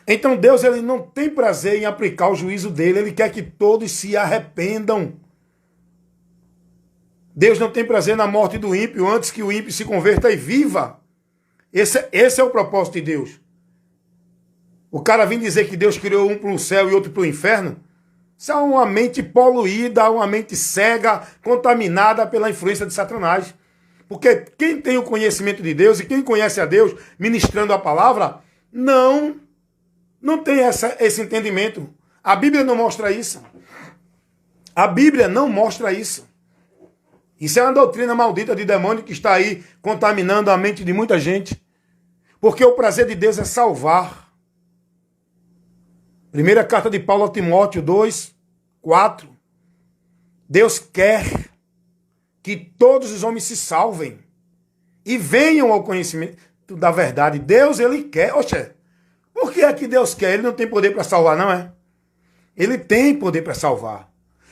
Então Deus ele não tem prazer em aplicar o juízo dele, ele quer que todos se arrependam. Deus não tem prazer na morte do ímpio antes que o ímpio se converta e viva. Esse é o propósito de Deus. O cara vem dizer que Deus criou um para o céu e outro para o inferno. Isso é uma mente poluída, uma mente cega, contaminada pela influência de Satanás. Porque quem tem o conhecimento de Deus e quem conhece a Deus ministrando a palavra, não tem esse entendimento. A Bíblia não mostra isso. A Bíblia não mostra isso. Isso é uma doutrina maldita de demônio que está aí contaminando a mente de muita gente. Porque o prazer de Deus é salvar. Primeira carta de Paulo a Timóteo 2, 4. Deus quer que todos os homens se salvem e venham ao conhecimento da verdade. Deus, ele quer. Oxe, por que é que Deus quer? Ele não tem poder para salvar, não é? Ele tem poder para salvar.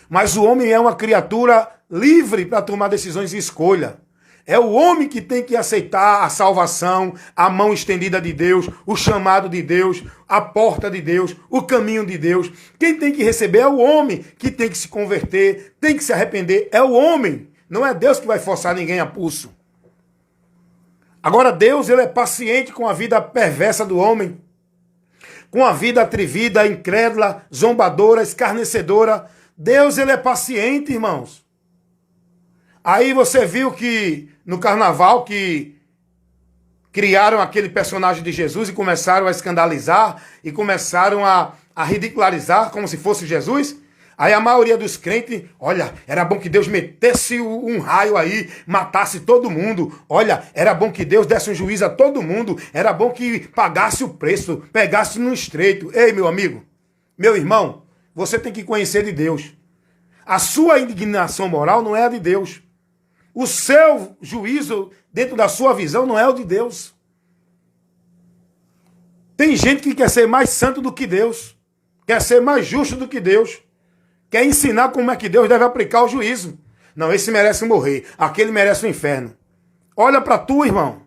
Mas o homem é uma criatura livre para tomar decisões e escolha. É o homem que tem que aceitar a salvação, a mão estendida de Deus, o chamado de Deus, a porta de Deus, o caminho de Deus. Quem tem que receber é o homem que tem que se converter, tem que se arrepender. É o homem. Não é Deus que vai forçar ninguém a pulso. Agora Deus, ele é paciente com a vida perversa do homem, com a vida atrevida, incrédula, zombadora, escarnecedora. Deus, ele é paciente, irmãos. Aí você viu que no carnaval que criaram aquele personagem de Jesus e começaram a escandalizar e começaram a ridicularizar como se fosse Jesus. Aí a maioria dos crentes, olha, era bom que Deus metesse um raio aí, matasse todo mundo. Olha, era bom que Deus desse um juízo a todo mundo. Era bom que pagasse o preço, pegasse no estreito. Ei, meu amigo, meu irmão, você tem que conhecer de Deus. A sua indignação moral não é a de Deus. O seu juízo dentro da sua visão não é o de Deus. Tem gente que quer ser mais santo do que Deus. Quer ser mais justo do que Deus. Quer ensinar como é que Deus deve aplicar o juízo. Não, esse merece morrer. Aquele merece o inferno. Olha para tu, irmão.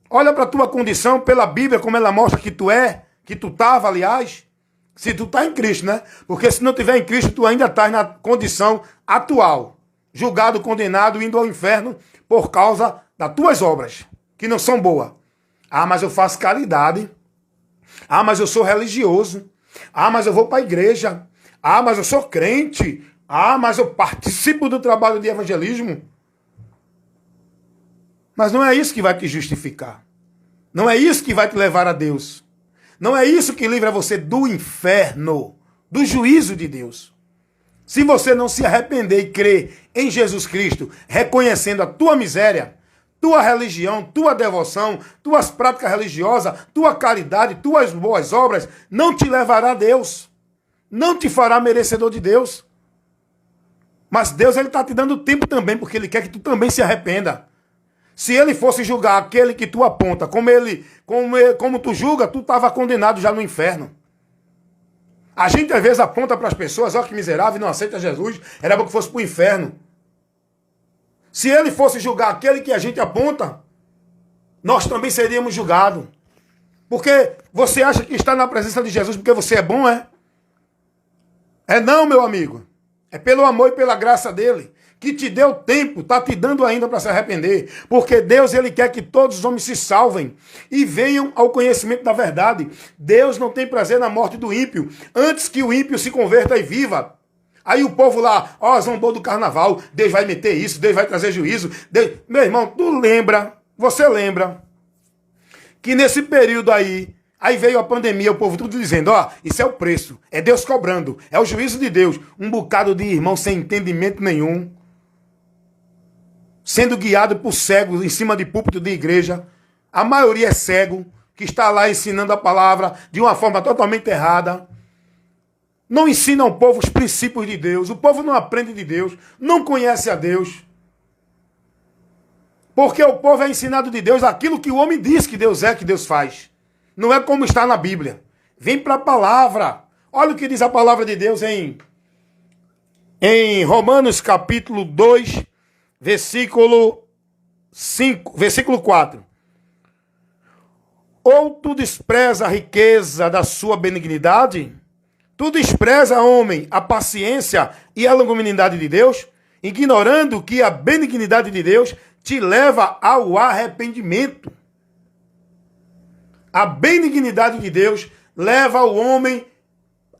Olha para tua condição pela Bíblia, como ela mostra que tu é, que tu estava, aliás. Se tu está em Cristo, né? Porque se não tiver em Cristo, tu ainda estás na condição atual. Julgado, condenado, indo ao inferno por causa das tuas obras, que não são boas. Ah, mas eu faço caridade. Ah, mas eu sou religioso. Ah, mas eu vou para a igreja. Ah, mas eu sou crente. Ah, mas eu participo do trabalho de evangelismo. Mas não é isso que vai te justificar. Não é isso que vai te levar a Deus. Não é isso que livra você do inferno, do juízo de Deus. Se você não se arrepender e crer em Jesus Cristo, reconhecendo a tua miséria, tua religião, tua devoção, tuas práticas religiosas, tua caridade, tuas boas obras, não te levará a Deus. Não te fará merecedor de Deus. Mas Deus está te dando tempo também, porque Ele quer que tu também se arrependa. Se Ele fosse julgar aquele que tu aponta, como tu julga, tu estava condenado já no inferno. A gente às vezes aponta para as pessoas, ó que miserável, não aceita Jesus, era bom que fosse para o inferno. Se Ele fosse julgar aquele que a gente aponta, nós também seríamos julgados. Porque você acha que está na presença de Jesus porque você é bom, é? É não, meu amigo. É pelo amor e pela graça dele, que te deu tempo, está te dando ainda para se arrepender. Porque Deus, ele quer que todos os homens se salvem e venham ao conhecimento da verdade. Deus não tem prazer na morte do ímpio, antes que o ímpio se converta e viva. Aí o povo lá, ó, zombou do carnaval, Deus vai meter isso, Deus vai trazer juízo. Deus... Meu irmão, você lembra, que nesse período aí veio a pandemia, o povo tudo dizendo, ó, isso é o preço, é Deus cobrando, é o juízo de Deus. Um bocado de irmão sem entendimento nenhum, sendo guiado por cegos em cima de púlpito de igreja. A maioria é cego, que está lá ensinando a palavra de uma forma totalmente errada. Não ensina ao povo os princípios de Deus. O povo não aprende de Deus, não conhece a Deus. Porque o povo é ensinado de Deus aquilo que o homem diz que Deus é, que Deus faz. Não é como está na Bíblia. Vem para a palavra. Olha o que diz a palavra de Deus em Romanos capítulo 2, versículo 4. Ou tu despreza a riqueza da sua benignidade? Tu despreza, homem, a paciência e a longanimidade de Deus, ignorando que a benignidade de Deus te leva ao arrependimento. A benignidade de Deus leva o homem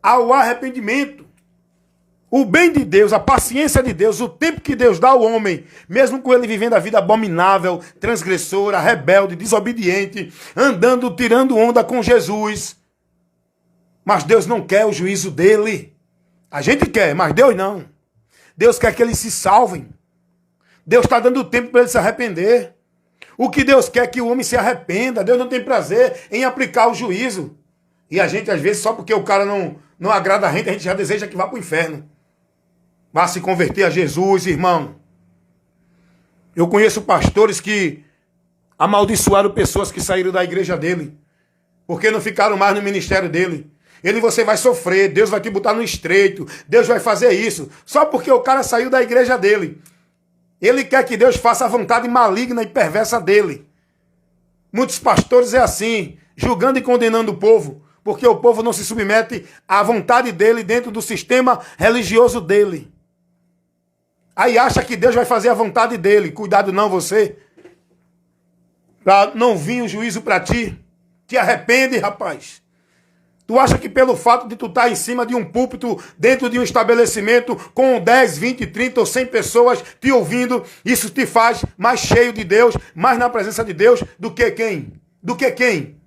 ao arrependimento. O bem de Deus, a paciência de Deus, o tempo que Deus dá ao homem, mesmo com ele vivendo a vida abominável, transgressora, rebelde, desobediente, andando, tirando onda com Jesus. Mas Deus não quer o juízo dele. A gente quer, mas Deus não. Deus quer que eles se salvem. Deus está dando tempo para ele se arrepender. O que Deus quer é que o homem se arrependa. Deus não tem prazer em aplicar o juízo. E a gente, às vezes, só porque o cara não agrada a gente já deseja que vá para o inferno. Vá se converter a Jesus, irmão. Eu conheço pastores que amaldiçoaram pessoas que saíram da igreja dele, porque não ficaram mais no ministério dele. Você vai sofrer, Deus vai te botar no estreito, Deus vai fazer isso, só porque o cara saiu da igreja dele. Ele quer que Deus faça a vontade maligna e perversa dele. Muitos pastores é assim, julgando e condenando o povo, porque o povo não se submete à vontade dele dentro do sistema religioso dele. Aí acha que Deus vai fazer a vontade dele. Cuidado não, você. Para não vir o juízo para ti. Te arrepende, rapaz. Tu acha que pelo fato de tu estar em cima de um púlpito, dentro de um estabelecimento, com 10, 20, 30 ou 100 pessoas te ouvindo, isso te faz mais cheio de Deus, mais na presença de Deus, do que quem? Do que quem?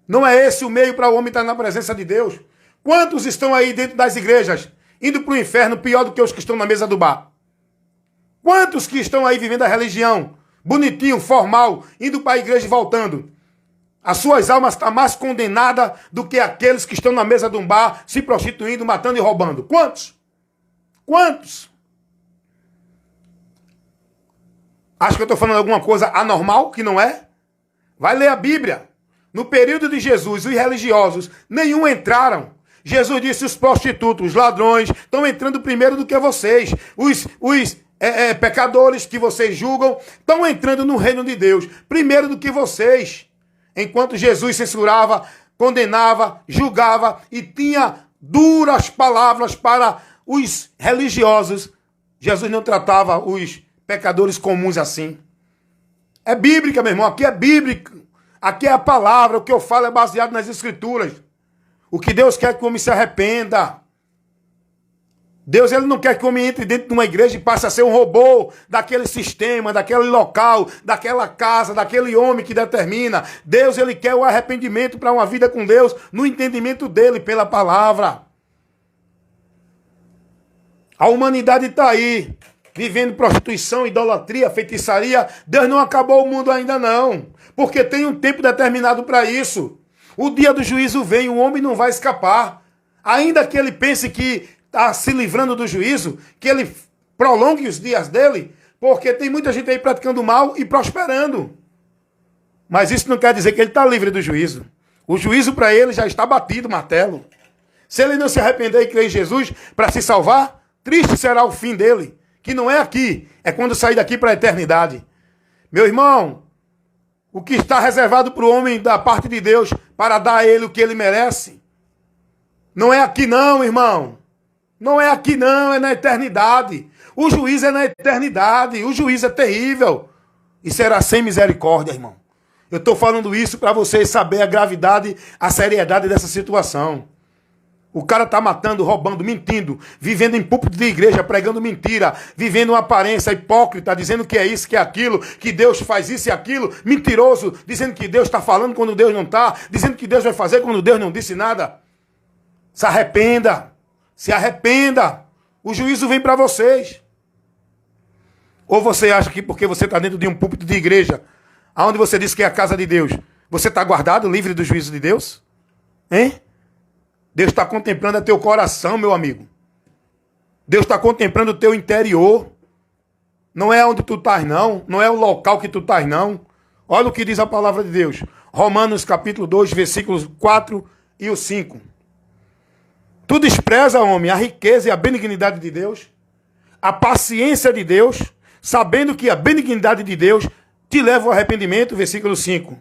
Não é esse o meio para o homem estar na presença de Deus? Quantos estão aí dentro das igrejas, indo para o inferno pior do que os que estão na mesa do bar? Quantos que estão aí vivendo a religião, bonitinho, formal, indo para a igreja e voltando? As suas almas estão mais condenadas do que aqueles que estão na mesa de um bar, se prostituindo, matando e roubando. Quantos? Quantos? Acho que eu estou falando alguma coisa anormal, que não é? Vai ler a Bíblia. No período de Jesus, os religiosos, nenhum entraram. Jesus disse, os prostitutos, os ladrões, estão entrando primeiro do que vocês. Os pecadores que vocês julgam, estão entrando no reino de Deus, primeiro do que vocês. Enquanto Jesus censurava, condenava, julgava e tinha duras palavras para os religiosos, Jesus não tratava os pecadores comuns assim. É bíblica, meu irmão, aqui é bíblico. Aqui é a palavra, o que eu falo é baseado nas escrituras. O que Deus quer é que o homem se arrependa. Deus ele não quer que o homem entre dentro de uma igreja e passe a ser um robô daquele sistema, daquele local, daquela casa, daquele homem que determina. Deus ele quer o arrependimento para uma vida com Deus, no entendimento dele, pela palavra. A humanidade está aí, vivendo prostituição, idolatria, feitiçaria. Deus não acabou o mundo ainda não, porque tem um tempo determinado para isso. O dia do juízo vem, o homem não vai escapar. Ainda que ele pense que está se livrando do juízo, que ele prolongue os dias dele, porque tem muita gente aí praticando mal e prosperando. Mas isso não quer dizer que ele está livre do juízo. O juízo para ele já está batido, martelo. Se ele não se arrepender e crer em Jesus para se salvar, triste será o fim dele, que não é aqui, é quando sair daqui para a eternidade. Meu irmão, o que está reservado para o homem da parte de Deus para dar a ele o que ele merece, não é aqui não, irmão. Não é aqui não, é na eternidade. O juízo é na eternidade, o juízo é terrível. E será sem misericórdia, irmão. Eu estou falando isso para vocês saberem a gravidade, a seriedade dessa situação. O cara está matando, roubando, mentindo, vivendo em púlpito de igreja, pregando mentira, vivendo uma aparência hipócrita, dizendo que é isso, que é aquilo, que Deus faz isso e aquilo, mentiroso, dizendo que Deus está falando quando Deus não está, dizendo que Deus vai fazer quando Deus não disse nada. Se arrependa. Se arrependa. O juízo vem para vocês. Ou você acha que porque você está dentro de um púlpito de igreja, onde você diz que é a casa de Deus, você está guardado, livre do juízo de Deus? Hein? Deus está contemplando o teu coração, meu amigo. Deus está contemplando o teu interior. Não é onde tu estás, não. Não é o local que tu estás, não. Olha o que diz a palavra de Deus. Romanos capítulo 2, versículos 4 e o 5. Tu despreza, homem, a riqueza e a benignidade de Deus, a paciência de Deus, sabendo que a benignidade de Deus te leva ao arrependimento, versículo 5.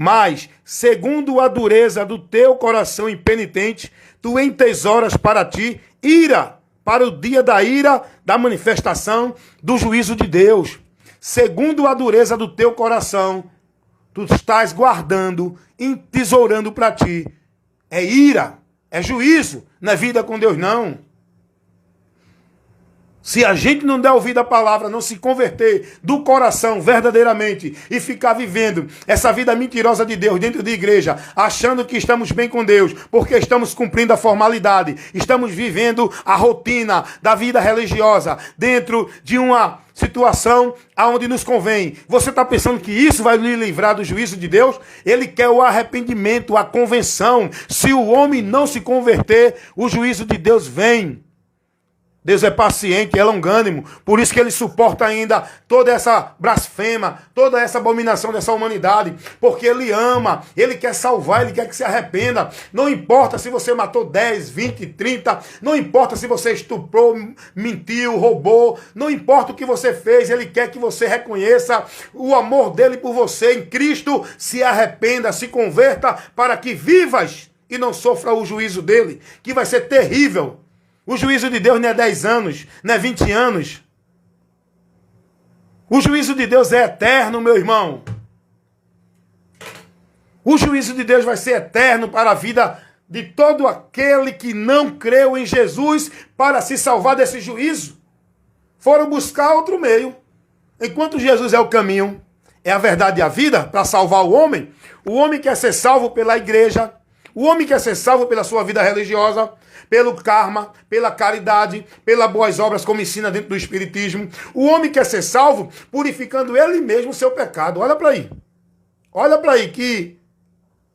Mas, segundo a dureza do teu coração impenitente, tu entesouras para ti ira, para o dia da ira, da manifestação do juízo de Deus. Segundo a dureza do teu coração, tu estás guardando, entesourando para ti. É ira, é juízo, não é vida com Deus, não. Se a gente não der ouvido à palavra, não se converter do coração verdadeiramente e ficar vivendo essa vida mentirosa de Deus dentro de igreja, achando que estamos bem com Deus, porque estamos cumprindo a formalidade, estamos vivendo a rotina da vida religiosa dentro de uma situação aonde nos convém. Você está pensando que isso vai lhe livrar do juízo de Deus? Ele quer o arrependimento, a convenção. Se o homem não se converter, o juízo de Deus vem. Deus é paciente, é longânimo, por isso que ele suporta ainda toda essa blasfema, toda essa abominação dessa humanidade, porque ele ama, ele quer salvar, ele quer que se arrependa. Não importa se você matou 10, 20, 30, não importa se você estuprou, mentiu, roubou, não importa o que você fez, ele quer que você reconheça o amor dele por você em Cristo, se arrependa, se converta, para que vivas e não sofra o juízo dele, que vai ser terrível. O juízo de Deus não é 10 anos, não é 20 anos. O juízo de Deus é eterno, meu irmão. O juízo de Deus vai ser eterno para a vida de todo aquele que não creu em Jesus para se salvar desse juízo. Foram buscar outro meio. Enquanto Jesus é o caminho, é a verdade e a vida para salvar o homem quer ser salvo pela igreja, o homem quer ser salvo pela sua vida religiosa, pelo karma, pela caridade, pelas boas obras, como ensina dentro do Espiritismo. O homem quer ser salvo purificando ele mesmo o seu pecado. Olha para aí. Olha para aí que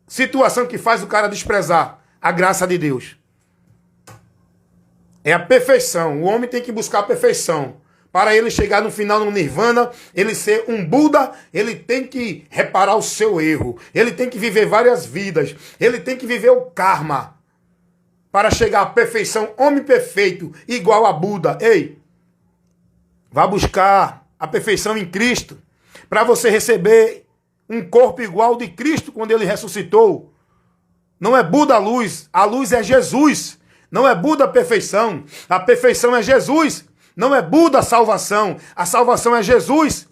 situação que faz o cara desprezar a graça de Deus. É a perfeição. O homem tem que buscar a perfeição. Para ele chegar no final no nirvana, ele ser um Buda, ele tem que reparar o seu erro. Ele tem que viver várias vidas. Ele tem que viver o karma. Para chegar à perfeição, homem perfeito, igual a Buda. Ei, vá buscar a perfeição em Cristo, para você receber um corpo igual ao de Cristo quando ele ressuscitou. Não é Buda a luz é Jesus. Não é Buda a perfeição é Jesus. Não é Buda a salvação é Jesus.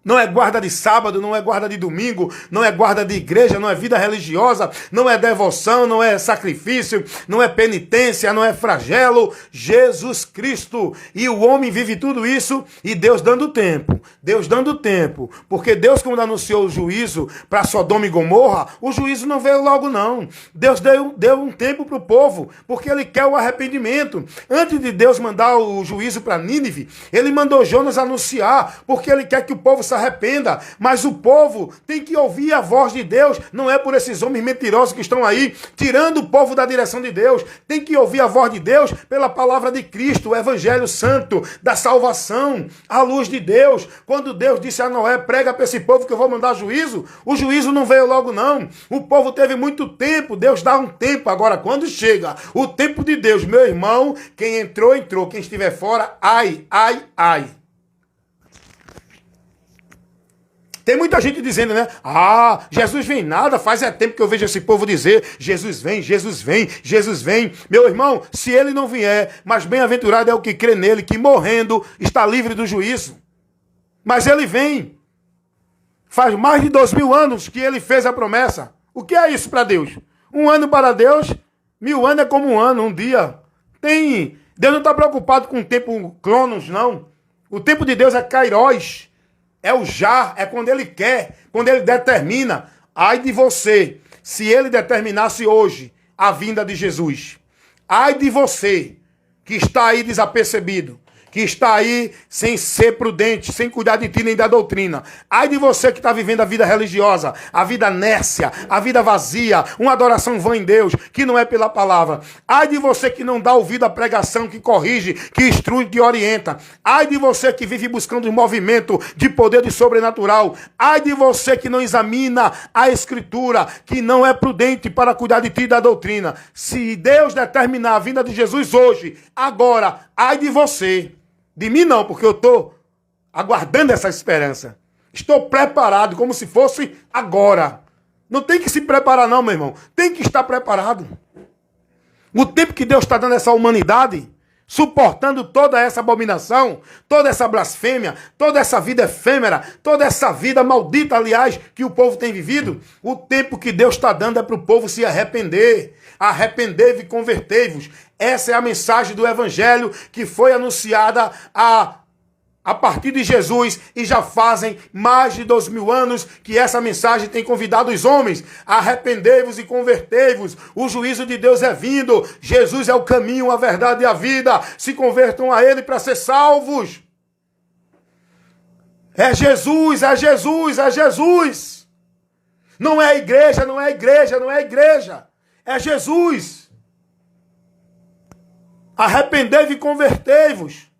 Não é guarda de sábado, não é guarda de domingo, não é guarda de igreja, não é vida religiosa, não é devoção, não é sacrifício, não é penitência, não é flagelo. Jesus Cristo. E o homem vive tudo isso e Deus dando tempo. Deus dando tempo. Porque Deus, quando anunciou o juízo para Sodoma e Gomorra, o juízo não veio logo não. Deus deu um tempo para o povo, porque ele quer o arrependimento. Antes de Deus mandar o juízo para Nínive, ele mandou Jonas anunciar, porque ele quer que o povo se arrependa, mas o povo tem que ouvir a voz de Deus, não é por esses homens mentirosos que estão aí, tirando o povo da direção de Deus, tem que ouvir a voz de Deus pela palavra de Cristo, o Evangelho Santo, da salvação, a luz de Deus. Quando Deus disse a Noé, prega para esse povo que eu vou mandar juízo, o juízo não veio logo não, o povo teve muito tempo, Deus dá um tempo. Agora quando chega o tempo de Deus, meu irmão, quem entrou, entrou, quem estiver fora, ai, ai, ai. Tem muita gente dizendo, né? Ah, Jesus vem nada, faz tempo que eu vejo esse povo dizer, Jesus vem, Jesus vem, Jesus vem. Meu irmão, se ele não vier, mas bem-aventurado é o que crê nele, que morrendo está livre do juízo. Mas ele vem. Faz mais de 2000 anos que ele fez a promessa. O que é isso para Deus? Um ano para Deus, 1000 anos é como um ano, um dia. Deus não está preocupado com o tempo cronos, não. O tempo de Deus é kairos. É o já, é quando ele quer, quando ele determina. Ai de você, se ele determinasse hoje a vinda de Jesus. Ai de você, que está aí desapercebido, que está aí sem ser prudente, sem cuidar de ti nem da doutrina. Ai de você que está vivendo a vida religiosa, a vida nércia, a vida vazia, uma adoração vã em Deus, que não é pela palavra. Ai de você que não dá ouvido à pregação, que corrige, que instrui, que orienta. Ai de você que vive buscando um movimento de poder de sobrenatural. Ai de você que não examina a Escritura, que não é prudente para cuidar de ti e da doutrina. Se Deus determinar a vinda de Jesus hoje, agora, ai de você. De mim não, porque eu estou aguardando essa esperança. Estou preparado, como se fosse agora. Não tem que se preparar não, meu irmão. Tem que estar preparado. O tempo que Deus está dando a essa humanidade, suportando toda essa abominação, toda essa blasfêmia, toda essa vida efêmera, toda essa vida maldita, aliás, que o povo tem vivido, o tempo que Deus está dando é para o povo se arrepender. Arrependei-vos e convertei-vos. Essa é a mensagem do Evangelho que foi anunciada a partir de Jesus, e já fazem mais de 2000 anos que essa mensagem tem convidado os homens. Arrependei-vos e convertei-vos. O juízo de Deus é vindo. Jesus é o caminho, a verdade e a vida. Se convertam a Ele para ser salvos. É Jesus, é Jesus, é Jesus. Não é a igreja, não é a igreja, não é a igreja. É Jesus. Arrependei-vos e convertei-vos.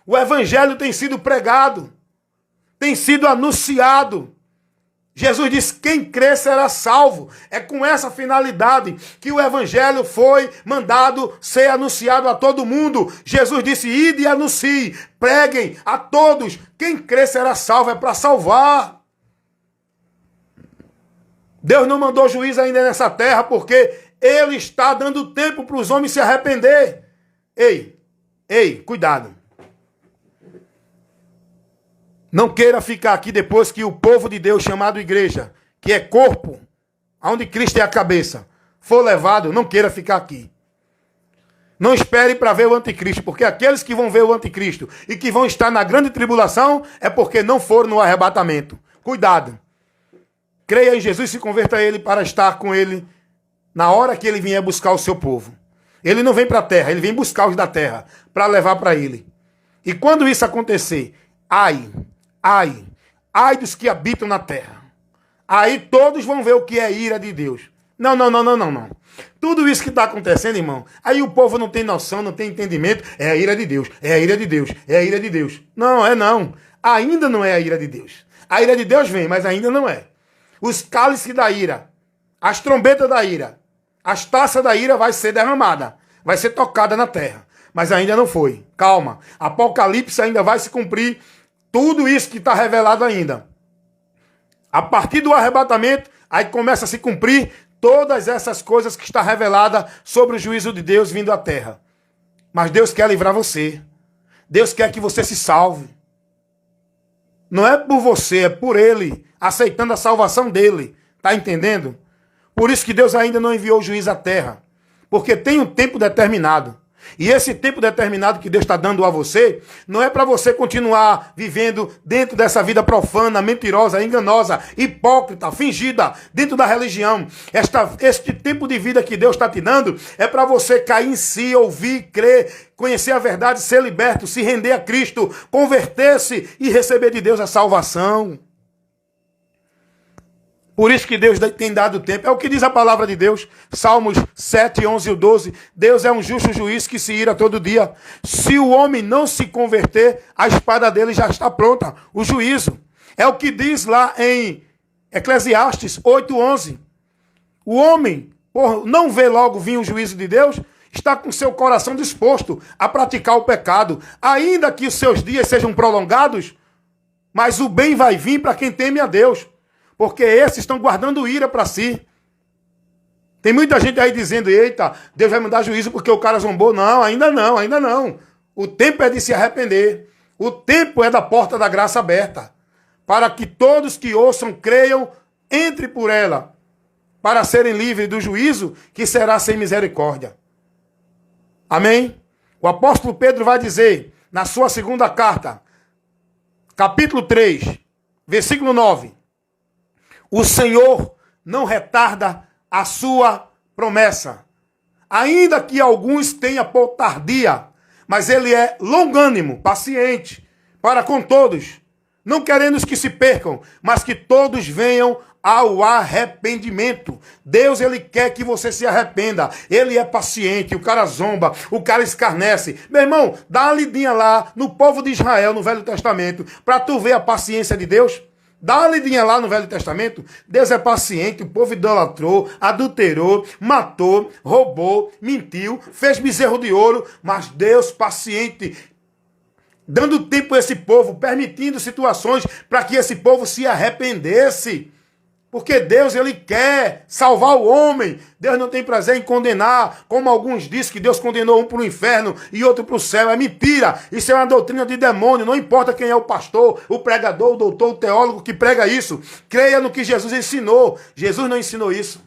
O evangelho tem sido pregado, tem sido anunciado. Jesus disse, quem crê será salvo. É com essa finalidade que o evangelho foi mandado ser anunciado a todo mundo. Jesus disse, ide e anuncie, preguem a todos. Quem crê será salvo, é para salvar. Deus não mandou juiz ainda nessa terra, porque Ele está dando tempo para os homens se arrepender. Ei, cuidado. Não queira ficar aqui depois que o povo de Deus, chamado igreja, que é corpo, onde Cristo é a cabeça, for levado, não queira ficar aqui. Não espere para ver o anticristo, porque aqueles que vão ver o anticristo e que vão estar na grande tribulação é porque não foram no arrebatamento. Cuidado. Creia em Jesus e se converta a Ele para estar com Ele na hora que Ele vier buscar o seu povo. Ele não vem para a terra, Ele vem buscar os da terra para levar para Ele. E quando isso acontecer, ai dos que habitam na terra. Aí todos vão ver o que é ira de Deus. Não. Tudo isso que está acontecendo, irmão, aí o povo não tem noção, não tem entendimento. É a ira de Deus, é a ira de Deus, é a ira de Deus. Não. Ainda não é a ira de Deus. A ira de Deus vem, mas ainda não é. Os cálices da ira, as trombetas da ira, as taças da ira vai ser derramada, vai ser tocada na terra. Mas ainda não foi. Calma. Apocalipse ainda vai se cumprir. Tudo isso que está revelado ainda. A partir do arrebatamento, aí começa a se cumprir todas essas coisas que está revelada sobre o juízo de Deus vindo à terra. Mas Deus quer livrar você. Deus quer que você se salve. Não é por você, é por Ele, aceitando a salvação dEle. Está entendendo? Por isso que Deus ainda não enviou o juiz à terra. Porque tem um tempo determinado. E esse tempo determinado que Deus está dando a você, não é para você continuar vivendo dentro dessa vida profana, mentirosa, enganosa, hipócrita, fingida, dentro da religião. Este tempo de vida que Deus está te dando é para você cair em si, ouvir, crer, conhecer a verdade, ser liberto, se render a Cristo, converter-se e receber de Deus a salvação. Por isso que Deus tem dado tempo. É o que diz a palavra de Deus. Salmos 7, 11 e 12. Deus é um justo juiz que se ira todo dia. Se o homem não se converter, a espada dele já está pronta. O juízo. É o que diz lá em Eclesiastes 8, 11. O homem, por não ver logo vir o juízo de Deus, está com seu coração disposto a praticar o pecado. Ainda que os seus dias sejam prolongados, mas o bem vai vir para quem teme a Deus. Porque esses estão guardando ira para si. Tem muita gente aí dizendo, eita, Deus vai mandar juízo porque o cara zombou. Não, ainda não. O tempo é de se arrepender. O tempo é da porta da graça aberta. Para que todos que ouçam, creiam, entrem por ela. Para serem livres do juízo que será sem misericórdia. Amém? O apóstolo Pedro vai dizer, na sua segunda carta, capítulo 3, versículo 9. O Senhor não retarda a sua promessa, ainda que alguns tenham por tardia, mas Ele é longânimo, paciente, para com todos, não querendo que se percam, mas que todos venham ao arrependimento. Deus, Ele quer que você se arrependa. Ele é paciente, o cara zomba, o cara escarnece. Meu irmão, dá uma lidinha lá no povo de Israel, no Velho Testamento, para tu ver a paciência de Deus. Dá uma lidinha lá no Velho Testamento. Deus é paciente, o povo idolatrou, adulterou, matou, roubou, mentiu, fez bezerro de ouro, mas Deus paciente. dando tempo a esse povo, permitindo situações para que esse povo se arrependesse. Porque Deus, ele quer salvar o homem. Deus não tem prazer em condenar, como alguns dizem que Deus condenou um para o inferno e outro para o céu. É mentira. Isso é uma doutrina de demônio. Não importa quem é o pastor, o pregador, o doutor, o teólogo que prega isso. Creia no que Jesus ensinou. Jesus não ensinou isso.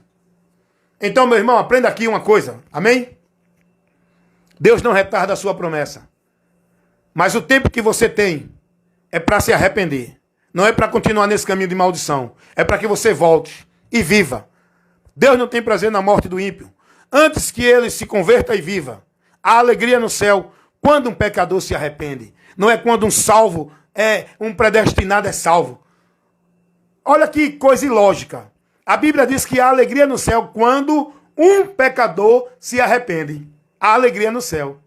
Então, meu irmão, aprenda aqui uma coisa. Amém? Deus não retarda a sua promessa. Mas o tempo que você tem é para se arrepender. Não é para continuar nesse caminho de maldição. É para que você volte e viva. Deus não tem prazer na morte do ímpio. Antes que ele se converta e viva. Há alegria no céu quando um pecador se arrepende. Não é quando um salvo, um predestinado é salvo. Olha que coisa ilógica. A Bíblia diz que há alegria no céu quando um pecador se arrepende. Há alegria no céu.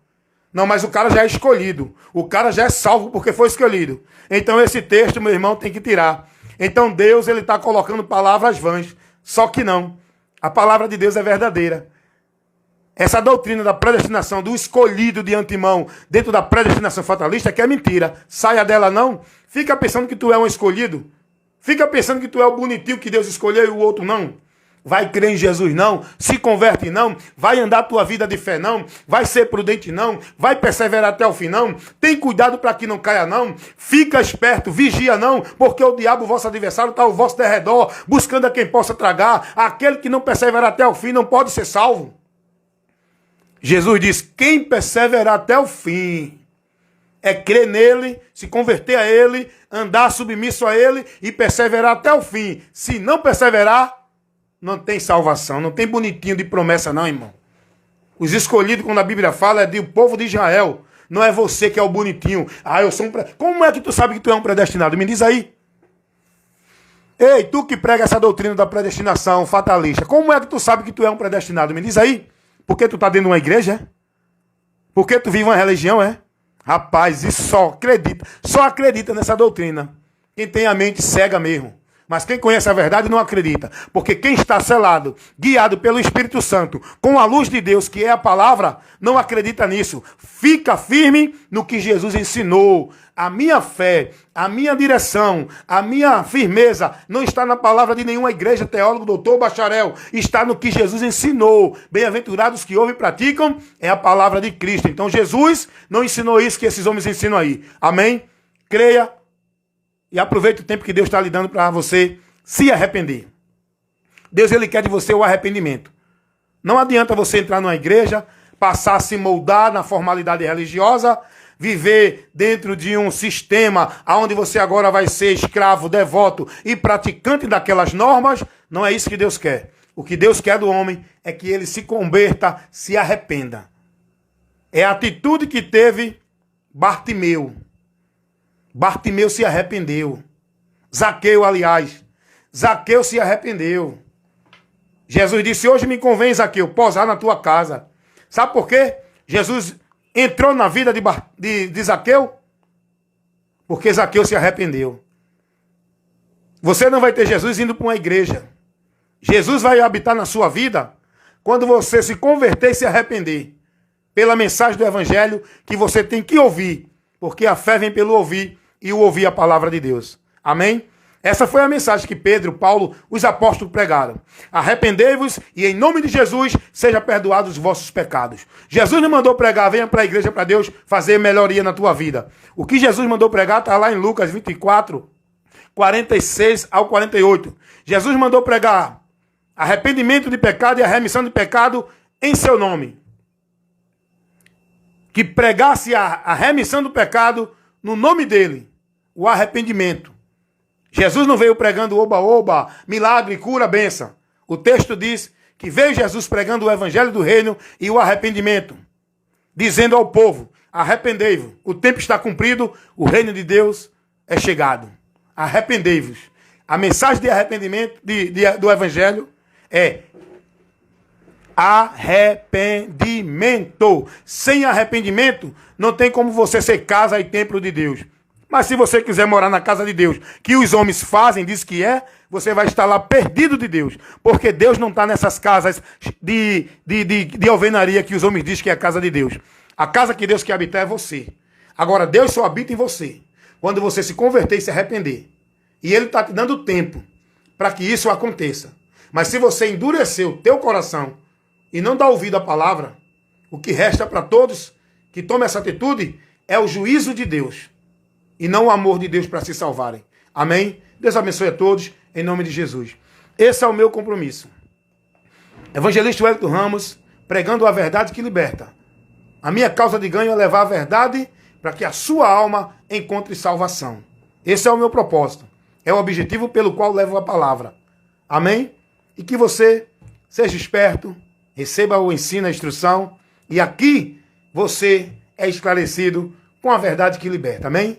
Não, mas o cara já é escolhido. O cara já é salvo porque foi escolhido. Então esse texto, meu irmão, tem que tirar. Então Deus, ele está colocando palavras vãs. Só que não. A palavra de Deus é verdadeira. Essa doutrina da predestinação, do escolhido de antemão, dentro da predestinação fatalista, que é mentira. Saia dela não. Fica pensando que tu é um escolhido. Fica pensando que tu é o bonitinho que Deus escolheu e o outro não. Vai crer em Jesus não, se converte não, vai andar a tua vida de fé não, vai ser prudente não, vai perseverar até o fim não, tem cuidado para que não caia não, fica esperto, vigia não, porque o diabo, vosso adversário, está ao vosso derredor, buscando a quem possa tragar. Aquele que não perseverar até o fim não pode ser salvo. Jesus diz, quem perseverar até o fim é crer nele, se converter a ele, andar submisso a ele e perseverar até o fim. Se não perseverar, não tem salvação, não tem bonitinho de promessa não, irmão. Os escolhidos, quando a Bíblia fala, é do povo de Israel. Não é você que é o bonitinho. Eu sou Como é que tu sabe que tu é um predestinado? Me diz aí. Ei, tu que prega essa doutrina da predestinação fatalista, como é que tu sabe que tu é um predestinado? Me diz aí. Porque tu tá dentro de uma igreja, é? Porque tu vive uma religião, é? Rapaz, isso só acredita nessa doutrina. Quem tem a mente cega mesmo. Mas quem conhece a verdade não acredita. Porque quem está selado, guiado pelo Espírito Santo, com a luz de Deus, que é a palavra, não acredita nisso. Fica firme no que Jesus ensinou. A minha fé, a minha direção, a minha firmeza não está na palavra de nenhuma igreja, teólogo, doutor, bacharel. Está no que Jesus ensinou. Bem-aventurados que ouvem e praticam, é a palavra de Cristo. Então Jesus não ensinou isso que esses homens ensinam aí. Amém? Creia. E aproveite o tempo que Deus está lhe dando para você se arrepender. Deus, ele quer de você o arrependimento. Não adianta você entrar numa igreja, passar a se moldar na formalidade religiosa, viver dentro de um sistema onde você agora vai ser escravo, devoto e praticante daquelas normas. Não é isso que Deus quer. O que Deus quer do homem é que ele se converta, se arrependa. É a atitude que teve Bartimeu. Bartimeu se arrependeu. Zaqueu, aliás. Zaqueu se arrependeu. Jesus disse, hoje me convém, Zaqueu, posar na tua casa. Sabe por quê? Jesus entrou na vida de Zaqueu? Porque Zaqueu se arrependeu. Você não vai ter Jesus indo para uma igreja. Jesus vai habitar na sua vida quando você se converter e se arrepender. Pela mensagem do evangelho que você tem que ouvir. Porque a fé vem pelo ouvir e o ouvir a palavra de Deus. Amém? Essa foi a mensagem que Pedro, Paulo, os apóstolos pregaram. Arrependei-vos e em nome de Jesus seja perdoados os vossos pecados. Jesus não mandou pregar, venha para a igreja para Deus fazer melhoria na tua vida. O que Jesus mandou pregar está lá em Lucas 24, 46 ao 48. Jesus mandou pregar arrependimento de pecado e a remissão de pecado em seu nome. Que pregasse a remissão do pecado no nome dele, o arrependimento. Jesus não veio pregando oba-oba, milagre, cura, bênção. O texto diz que veio Jesus pregando o evangelho do reino e o arrependimento, dizendo ao povo, arrependei-vos, o tempo está cumprido, o reino de Deus é chegado. Arrependei-vos. A mensagem de arrependimento do evangelho é arrependimento. Sem arrependimento, não tem como você ser casa e templo de Deus. Mas se você quiser morar na casa de Deus, que os homens fazem, diz que é, você vai estar lá perdido de Deus. Porque Deus não está nessas casas de alvenaria que os homens dizem que é a casa de Deus. A casa que Deus quer habitar é você. Agora, Deus só habita em você quando você se converter e se arrepender. E Ele está te dando tempo para que isso aconteça. Mas se você endurecer o teu coração e não dar ouvido à palavra, o que resta para todos que tomam essa atitude é o juízo de Deus e não o amor de Deus para se salvarem. Amém? Deus abençoe a todos, em nome de Jesus. Esse é o meu compromisso. Evangelista Wellington Ramos, pregando a verdade que liberta. A minha causa de ganho é levar a verdade para que a sua alma encontre salvação. Esse é o meu propósito. É o objetivo pelo qual levo a palavra. Amém? E que você seja esperto, receba o ensino, a instrução, e aqui você é esclarecido com a verdade que liberta. Amém?